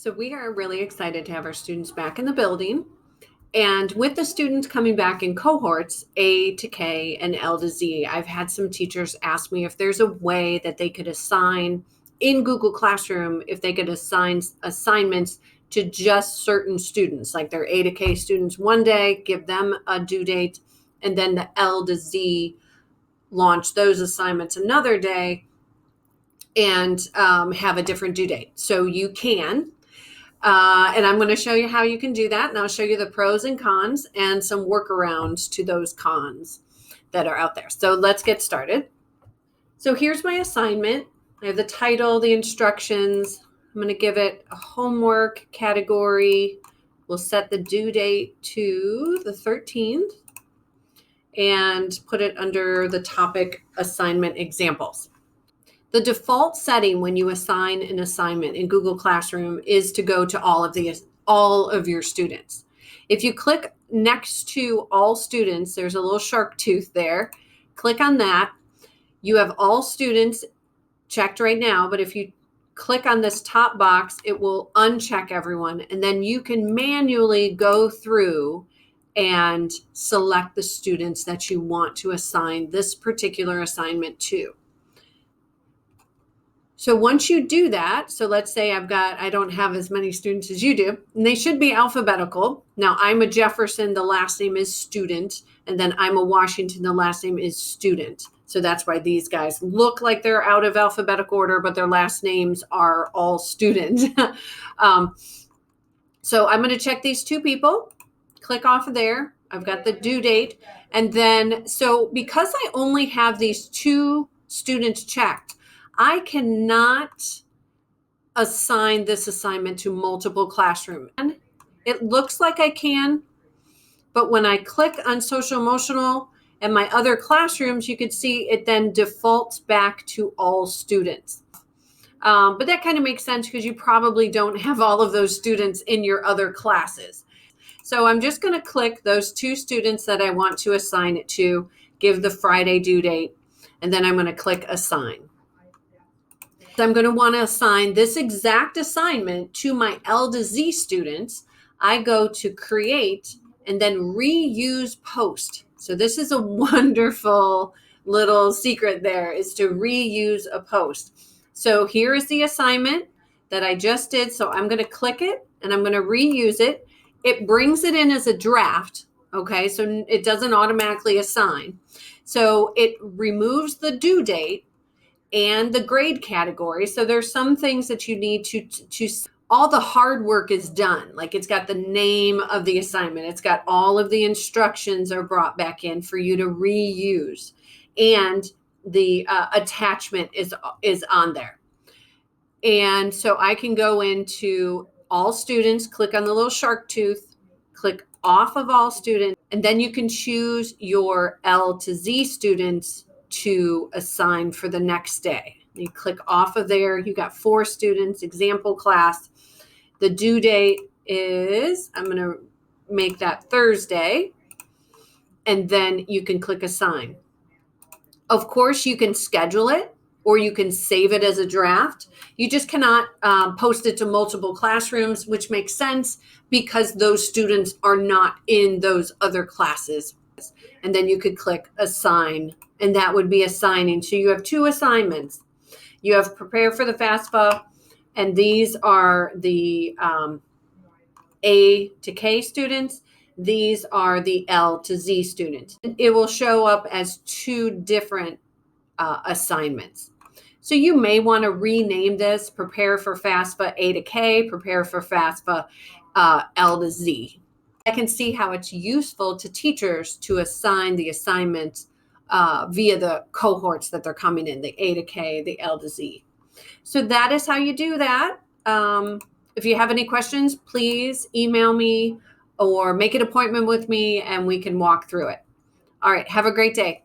So we are really excited to have our students back in the building. And with the students coming back in cohorts A to K and L to Z, I've had some teachers ask me if there's a way that they could assign in Google Classroom, if they could assign assignments to just certain students, like their A to K students one day, give them a due date, and then the L to Z launch those assignments another day and have a different due date. So you can. And I'm going to show you how you can do that. And I'll show you the pros and cons and some workarounds to those cons that are out there. So let's get started. So here's my assignment. I have the title, the instructions. I'm going to give it a homework category. We'll set the due date to the 13th and put it under the topic assignment examples. The default setting when you assign an assignment in Google Classroom is to go to all of your students. If you click next to all students, there's a little shark tooth there. Click on that. You have all students checked right now, but if you click on this top box, it will uncheck everyone, and then you can manually go through and select the students that you want to assign this particular assignment to. So once you do that, so let's say I don't have as many students as you do, and they should be alphabetical. Now I'm a Jefferson, the last name is student, and then I'm a Washington, the last name is student. So that's why these guys look like they're out of alphabetical order, but their last names are all student. So I'm going to check these two people, click off of there. I've got the due date. And then, so because I only have these two students checked, I cannot assign this assignment to multiple classrooms. It looks like I can, but when I click on social emotional and my other classrooms, you can see it then defaults back to all students. But that kind of makes sense because you probably don't have all of those students in your other classes. So I'm just going to click those two students that I want to assign it to, give the Friday due date, and then I'm going to click assign. I'm going to want to assign this exact assignment to my L to Z students. I go to create and then reuse post. So this is a wonderful little secret there, is to reuse a post. So here is the assignment that I just did. So I'm going to click it and I'm going to reuse it. It brings it in as a draft. Okay, so it doesn't automatically assign. So it removes the due date and the grade category. So there's some things that you need to all the hard work is done. Like it's got the name of the assignment. It's got all of the instructions are brought back in for you to reuse. And the attachment is on there. And so I can go into all students, click on the little shark tooth, click off of all students, and then you can choose your L to Z students to assign for the next day. You click off of there. You got 4 students, example class. The due date is, I'm going to make that Thursday, and then you can click assign. Of course, you can schedule it or you can save it as a draft. You just cannot post it to multiple classrooms, which makes sense because those students are not in those other classes. And then you could click assign, and that would be assigning. So you have 2 assignments. You have prepare for the FAFSA, and these are the A to K students. These are the L to Z students. It will show up as 2 different assignments. So you may want to rename this, prepare for FAFSA A to K, prepare for FAFSA L to Z. I can see how it's useful to teachers to assign the assignments via the cohorts that they're coming in, the A to K, the L to Z. So that is how you do that. If you have any questions, please email me or make an appointment with me and we can walk through it. All right, have a great day.